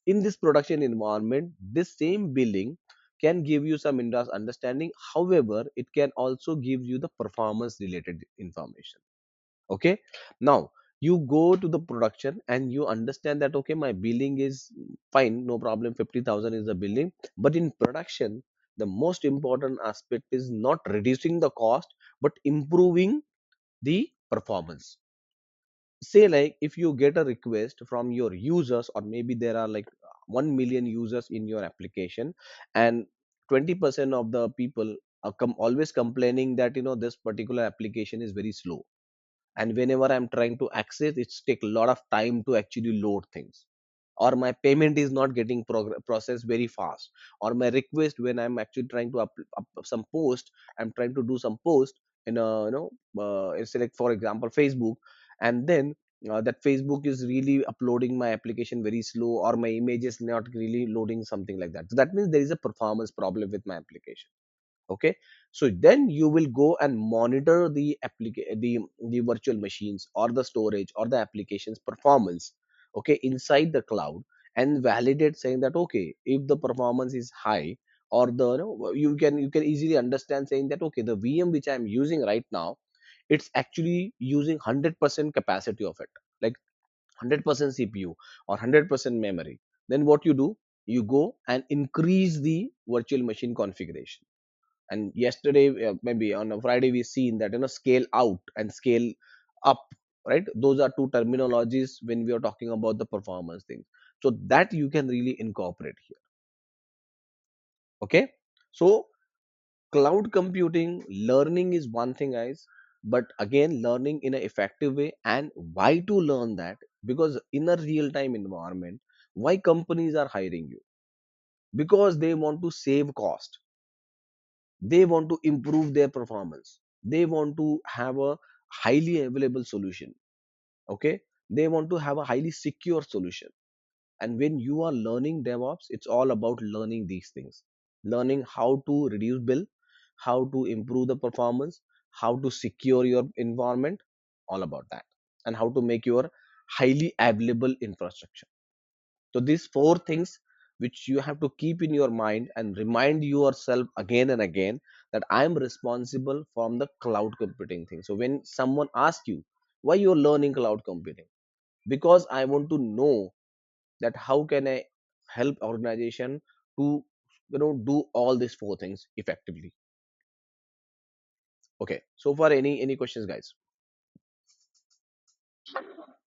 in this production environment, this same billing can give you some understanding. However, it can also give you the performance related information. Okay, now you go to the production and you understand that okay, my billing is fine, no problem, 50,000 is the billing. But in production, the most important aspect is not reducing the cost, but improving the performance. Say like if you get a request from your users, or maybe there are like 1 million users in your application, and 20% of the people are always complaining that this particular application is very slow, and whenever I'm trying to access, it's take a lot of time to actually load things, or my payment is not getting processed very fast, or my request when I'm actually trying to up some post, I'm trying to do some post in a select for example Facebook, and then that Facebook is really uploading my application very slow, or my image is not really loading, something like that. So that means there is a performance problem with my application. Okay, so then you will go and monitor the virtual machines or the storage or the application's performance, okay, inside the cloud, and validate saying that okay, if the performance is high, or the you can easily understand saying that okay, the VM which I'm using right now, it's actually using 100% capacity of it, like 100% CPU or 100% memory. Then what you do, you go and increase the virtual machine configuration. And yesterday, maybe on a Friday, we seen that scale out and scale up, right? Those are two terminologies when we are talking about the performance things. So that you can really incorporate here. Okay, so cloud computing learning is one thing, guys, but again, learning in an effective way. And why to learn that? Because in a real time environment, why companies are hiring you? Because they want to save cost, they want to improve their performance, they want to have a highly available solution. Okay, They want to have a highly secure solution. And when you are learning DevOps, it's all about learning these things, learning how to reduce bill, how to improve the performance, how to secure your environment, all about that, and how to make your highly available infrastructure. So these four things which you have to keep in your mind and remind yourself again and again that I am responsible from the cloud computing thing. So when someone asks you why you're learning cloud computing, because I want to know that how can I help organization to do all these four things effectively. Okay, so far any questions, guys?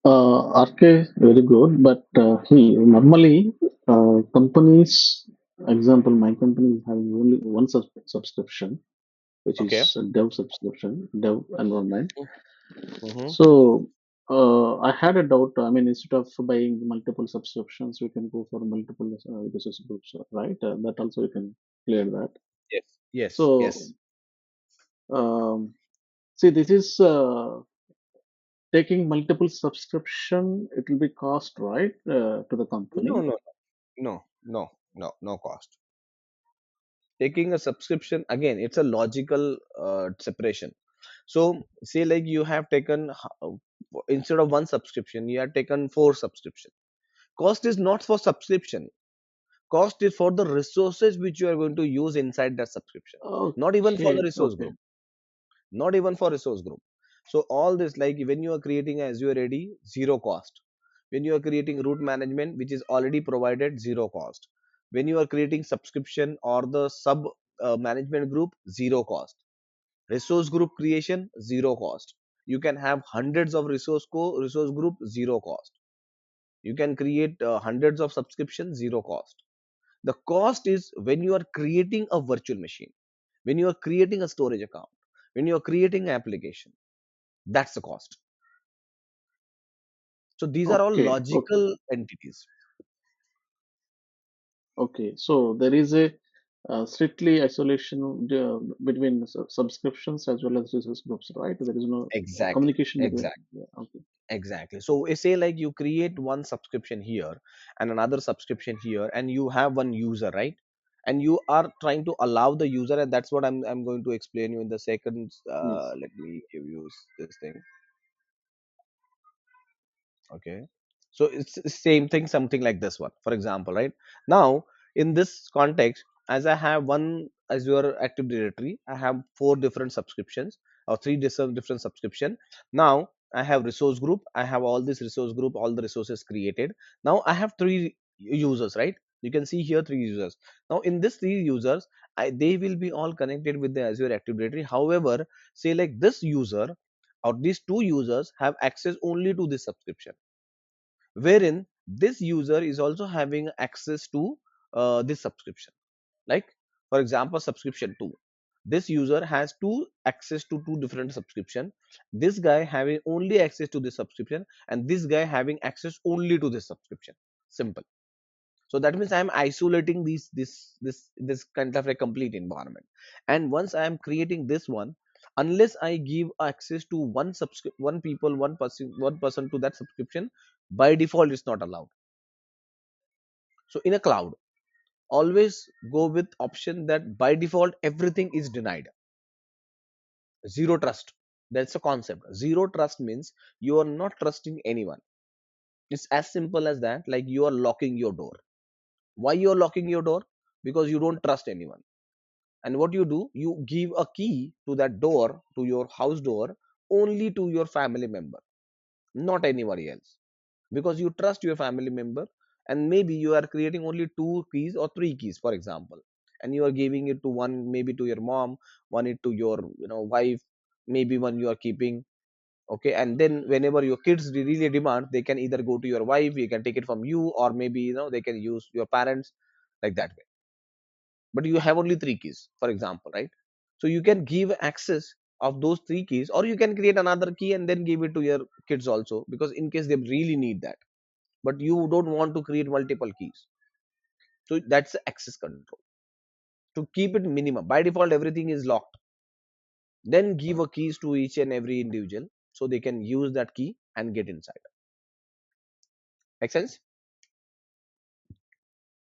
RK, very good. But see, normally companies, example, my company is having only one subscription, which Okay. is a dev subscription, dev environment. Mm-hmm. So I had a doubt. I mean, instead of buying multiple subscriptions, we can go for multiple resource groups, right? That also you can clear that. Yes, yes, So yes. um, see, this is taking multiple subscription. It will be cost, right, to the No, company. no, no, no, no, no cost. Taking a subscription, again, it's a logical separation. So say like you have taken instead of one subscription, you have taken four subscription. Cost is not for subscription. Cost is for the resources which you are going to use inside that subscription. Not even for the Okay, resource okay, group. Not even for resource group. So all this, like when you are creating Azure ready, zero cost. When you are creating root management, which is already provided, zero cost. When you are creating subscription or the sub management group, zero cost. Resource group creation, zero cost. You can have hundreds of resource group, zero cost. You can create hundreds of subscriptions, zero cost. The cost is when you are creating a virtual machine, when you are creating a storage account, when you are creating an application. That's the cost. So these are all okay, okay, logical entities. okay. So there is a strictly isolation between subscriptions as well as resource groups, right? There is no Exactly. communication between. Exactly. Yeah, okay. Exactly. So say like you create one subscription here and another subscription here, and you have one user, right? And you are trying to allow the user, and that's what I'm going to explain you in the second. Yes. Let me give you this thing. Okay, so it's the same thing, something like this one, for example, right? Now in this context, as I have one Azure Active Directory, I have four different subscriptions or three different subscription. Now I have resource group, I have all this resource group, all the resources created. Now I have three users, right? You can see here three users. Now in this three users, they will be all connected with the Azure Active Directory. However, say like this user or these two users have access only to this subscription, wherein this user is also having access to this subscription. Like for example, subscription 2, this user has two access to two different subscription. This guy having only access to this subscription, and this guy having access only to this subscription. Simple. So that means I am isolating this kind of a complete environment. And once I am creating this one, unless I give access to one people, one person to that subscription, by default it's not allowed. So in a cloud, always go with option that by default everything is denied. Zero trust. That's a concept. Zero trust means you are not trusting anyone. It's as simple as that. Like you are locking your door. Why you are locking your door? Because you don't trust anyone. And what you do, you give a key to that door, to your house door, only to your family member, not anybody else, because you trust your family member. And maybe you are creating only two keys or three keys, for example, and you are giving it to one, maybe to your mom, one it to your wife, maybe one you are keeping. Okay, and then whenever your kids really demand, they can either go to your wife, you can take it from you, or maybe they can use your parents, like that way. But you have only three keys, for example, right? So you can give access of those three keys, or you can create another key and then give it to your kids also, because in case they really need that, but you don't want to create multiple keys. So that's the access control, to keep it minimum. By default everything is locked, then give a keys to each and every individual so they can use that key and get inside. Make sense?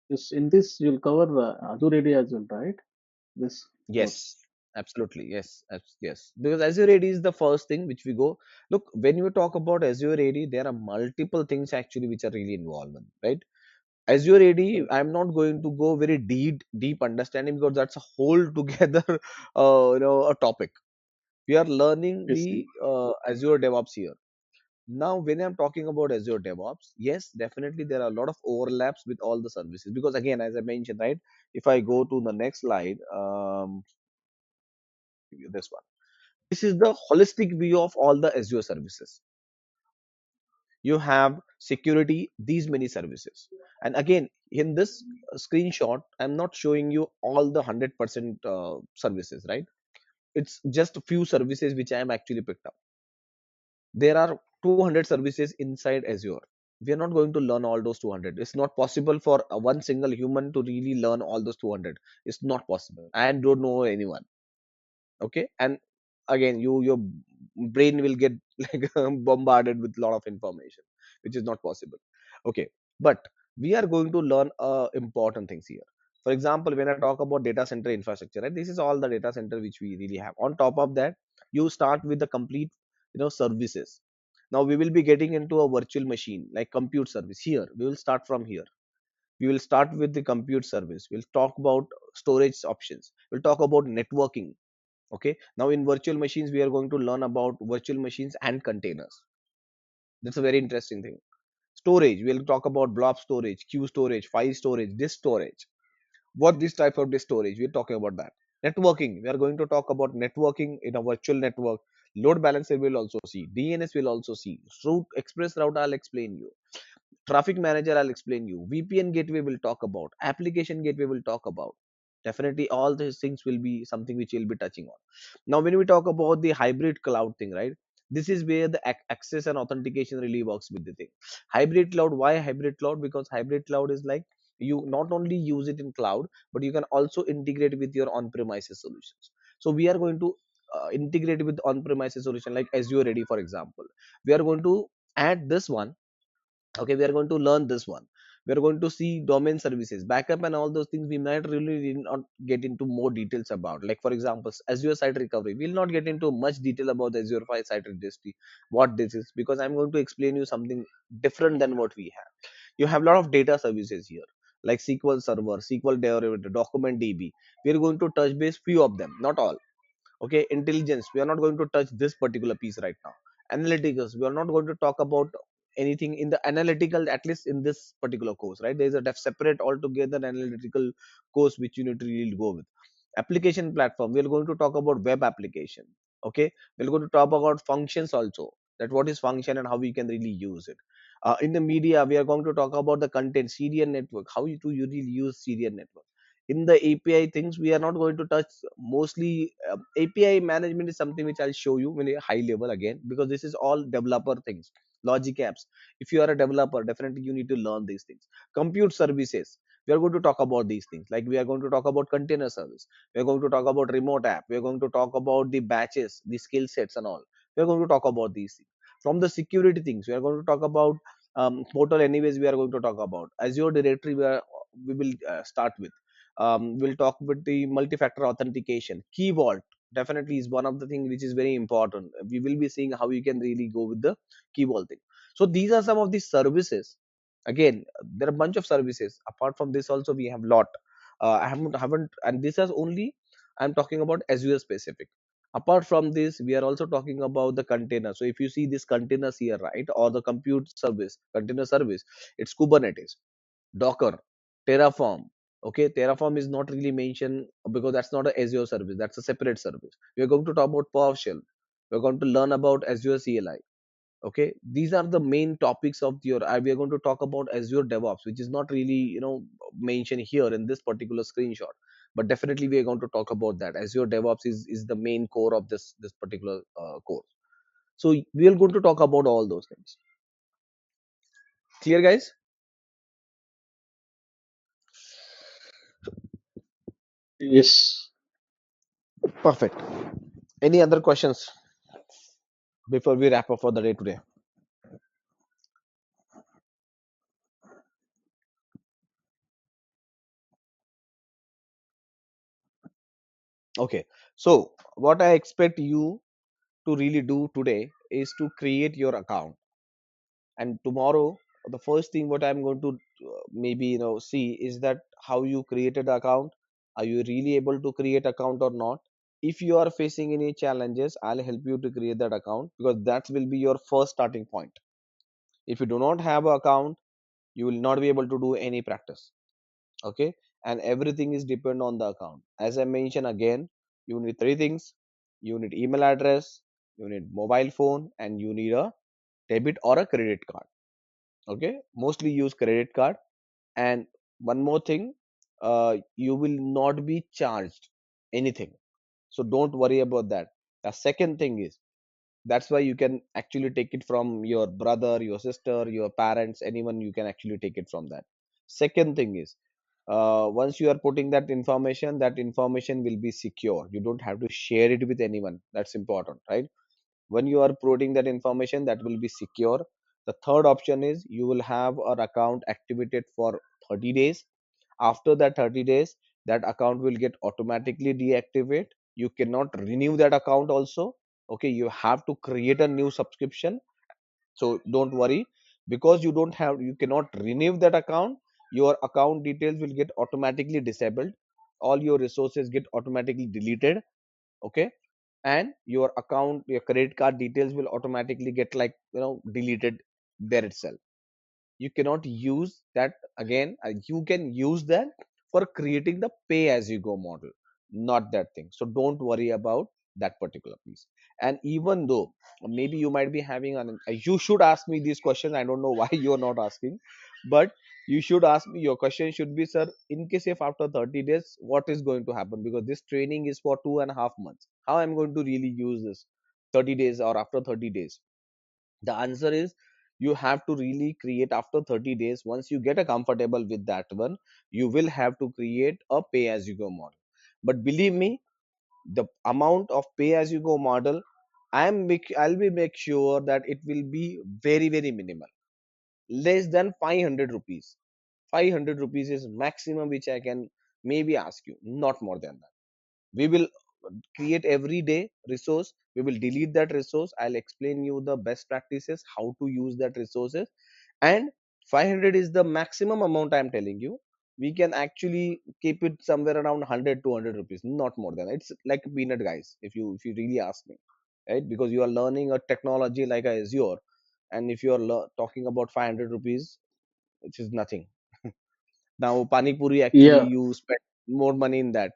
Yes, in this you'll cover Azure AD as well, right? This course. Yes, absolutely. Yes, yes. Because Azure AD is the first thing which we go. Look, when you talk about Azure AD, there are multiple things actually which are really involved, right? Azure AD, Correct. I'm not going to go very deep understanding because that's a whole together, a topic. We are learning Yes. the Azure DevOps here. Now, when I'm talking about Azure DevOps, yes, definitely there are a lot of overlaps with all the services because again, as I mentioned, right? If I go to the next slide, this one. This is the holistic view of all the Azure services. You have security, these many services. And again, in this screenshot, I'm not showing you all the 100% services, right? It's just a few services which I am actually picked up. There are 200 services inside Azure. We are not going to learn all those 200. It's not possible for one single human to really learn all those 200. It's not possible. I don't know anyone. Okay, and again, your brain will get like bombarded with a lot of information, which is not possible. Okay, but we are going to learn important things here. For example, when I talk about data center infrastructure, right, this is all the data center which we really have. On top of that, you start with the complete services. Now we will be getting into a virtual machine like compute service. Here we will start from here. We will start with the compute service. We'll talk about storage options. We'll talk about networking. Okay, now in virtual machines we are going to learn about virtual machines and containers. That's a very interesting thing. Storage, we'll talk about blob storage, queue storage, file storage, disk storage. What this type of disk storage, we're talking about that. Networking, we are going to talk about networking in a virtual network. Load balancer will also see, DNS will also see, route express route I'll explain you, traffic manager I'll explain you, VPN gateway will talk about, application gateway will talk about. Definitely all these things will be something which we'll be touching on. Now when we talk about the hybrid cloud thing, right, this is where the access and authentication really works with the thing. Hybrid cloud, why hybrid cloud? Because hybrid cloud is like you not only use it in cloud, but you can also integrate with your on-premises solutions. So we are going to integrate with on-premises solution like Azure Ready, for example. We are going to add this one. Okay, we are going to learn this one. We are going to see domain services, backup, and all those things we might really did not get into more details about. Like for example, Azure site recovery, we'll not get into much detail about the Azure 5 site registry, what this is, because I'm going to explain you something different than what we have. You have a lot of data services here like SQL server, SQL derivative, document DB. We are going to touch base few of them, not all. Okay, intelligence, we are not going to touch this particular piece right now. Analyticals, we are not going to talk about anything in the analytical, at least in this particular course, right? There is a separate altogether analytical course which you need to really go with. Application platform, we are going to talk about web application. Okay, we're going to talk about functions also, that what is function and how we can really use it. In the media, we are going to talk about the content, serial network, how you really use serial network. In the API things, we are not going to touch mostly. API management is something which I'll show you in a high level again, because this is all developer things. Logic apps. If you are a developer, definitely you need to learn these things. Compute services. We are going to talk about these things. Like we are going to talk about container service. We are going to talk about remote app. We are going to talk about the batches, the skill sets, and all. We are going to talk about these things. From the security things, we are going to talk about portal. Anyways, we are going to talk about Azure directory. We will start with. We'll talk with the multi-factor authentication. Key vault definitely is one of the things which is very important. We will be seeing how you can really go with the key vault thing. So these are some of the services. Again, there are a bunch of services. Apart from this, also we have lot. I haven't, and this is only I'm talking about Azure specific. Apart from this, we are also talking about the container. So if you see this containers here, right, or the compute service, container service, it's Kubernetes, Docker, Terraform. Okay, Terraform is not really mentioned because that's not an Azure service. That's a separate service. We are going to talk about PowerShell. We're going to learn about Azure CLI. Okay, these are the main topics of your. We are going to talk about Azure DevOps, which is not really mentioned here in this particular screenshot. But definitely we are going to talk about that. Azure DevOps is the main core of this particular course. So we are going to talk about all those things. Clear, guys? Yes. Perfect. Any other questions before we wrap up for the day today? Okay, so what I expect you to really do today is to create your account, and tomorrow the first thing what I'm going to maybe see is that how you created the account. Are you really able to create account or not? If you are facing any challenges, I'll help you to create that account, because that will be your first starting point. If you do not have an account, you will not be able to do any practice. Okay, and everything is depend on the account. As I mentioned again, you need three things: you need email address, you need mobile phone, and you need a debit or a credit card. Okay, mostly use credit card. And one more thing, you will not be charged anything, so don't worry about that. The second thing is, that's why you can actually take it from your brother, your sister, your parents, anyone, you can actually take it from that. Second thing is, once you are putting that information will be secure. You don't have to share it with anyone. That's important, right? When you are putting that information, that will be secure. The third option is, you will have an account activated for 30 days. After that 30 days, that account will get automatically deactivate. You cannot renew that account also. Okay, you have to create a new subscription. So don't worry, because you cannot renew that account. Your account details will get automatically disabled. All your resources get automatically deleted. Okay, and your account, your credit card details will automatically get like deleted there itself. You cannot use that again. You can use that for creating the pay as you go model, not that thing. So don't worry about that particular piece. And even though maybe you might be having you should ask me this question. I don't know why you're not asking, but you should ask me. Your question should be, sir, in case if after 30 days, what is going to happen? Because this training is for 2.5 months. How I'm going to really use this 30 days or after 30 days? The answer is, you have to really create after 30 days. Once you get a comfortable with that one, you will have to create a pay as you go model. But believe me, the amount of pay as you go model, I'll be make sure that it will be very very minimal, less than 500 rupees. 500 rupees is maximum which I can maybe ask you, not more than that. We will create every day resource. We will delete that resource. I'll explain you the best practices, how to use that resources. And 500 is the maximum amount I'm telling you. We can actually keep it somewhere around 100 200 rupees, not more than. It's like peanut, guys, if you really ask me, right? Because you are learning a technology like a Azure, and if you are talking about 500 rupees, which is nothing. Now pani puri, actually Yeah. you spend more money in that.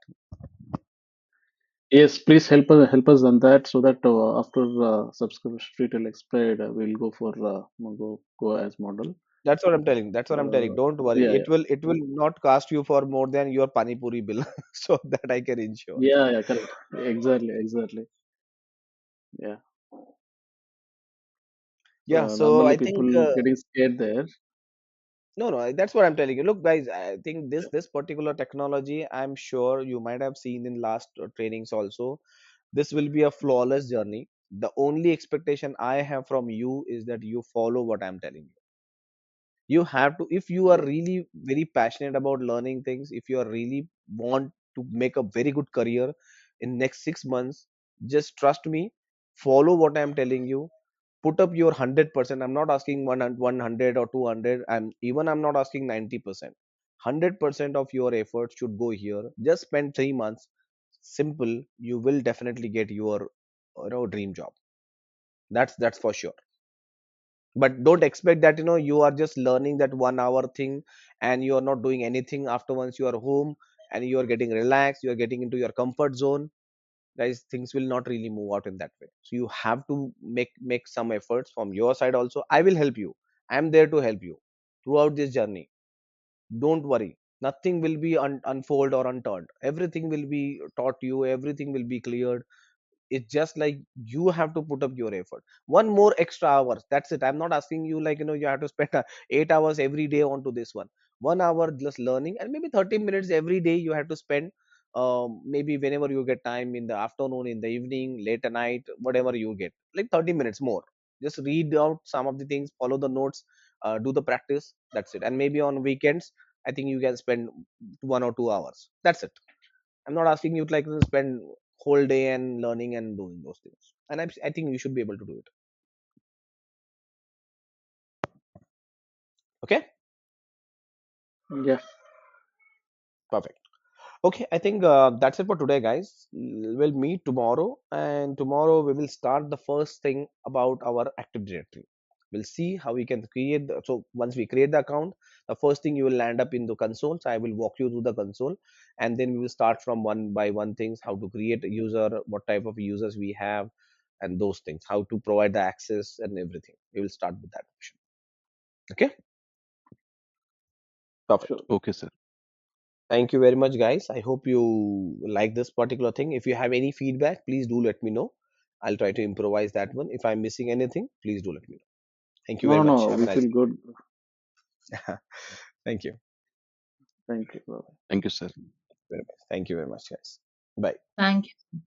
Yes, please help us on that so that after subscription till expired, we'll go for go as model. That's what I'm telling. That's what I'm telling. Uh, Don't worry. yeah, It will not cost you for more than your pani puri bill, so that I can ensure. yeah, correct. Exactly. Yeah. Yeah. So Normally I think people getting scared there. no, no. That's what I'm telling you. Look, guys. I think this particular technology, I'm sure you might have seen in last trainings also. This will be a flawless journey. The only expectation I have from you is that you follow what I'm telling you. You have to, if you are really very passionate about learning things, if you are really want to make a very good career in next 6 months, just trust me, follow what I'm telling you, put up your 100%. I'm not asking 100 or 200, I'm not asking 90%. 100% of your effort should go here. Just spend 3 months. Simple, you will definitely get your dream job. That's for sure. But don't expect that you are just learning that 1 hour thing, and you are not doing anything after. Once you are home and you are getting relaxed, you are getting into your comfort zone, guys, things will not really move out in that way. So you have to make some efforts from your side also. I will help you. I'm there to help you throughout this journey. Don't worry, nothing will be unfold or unturned. Everything will be taught you, everything will be cleared. It's just like you have to put up your effort. One more extra hours, that's it. I'm not asking you like you have to spend 8 hours every day onto this one. 1 hour just learning, and maybe 30 minutes every day you have to spend. Maybe whenever you get time, in the afternoon, in the evening, late at night, whatever you get, like 30 minutes more. Just read out some of the things, follow the notes, do the practice, that's it. And maybe on weekends, I think you can spend 1 or 2 hours, that's it. I'm not asking you to like spend whole day and learning and doing those things. And I think you should be able to do it. Okay, Yeah, perfect. Okay, I think that's it for today, guys. We'll meet tomorrow, and tomorrow we will start the first thing about our Active Directory. We'll see how we can create. So once we create the account, the first thing you will land up in the console. So I will walk you through the console, and then we will start from one by one things: how to create a user, what type of users we have, and those things, how to provide the access and everything. We will start with that option. Okay, perfect. sure. Okay, sir. Thank you very much, guys. I hope you like this particular thing. If you have any feedback, please do let me know. I'll try to improvise that one. If I'm missing anything, please do let me know. Thank you No, very no, much. no. Have a We nice feel good. day. Thank you Thank you. Bye. Thank you, sir. very much. Thank you very much, guys. Bye. Thank you.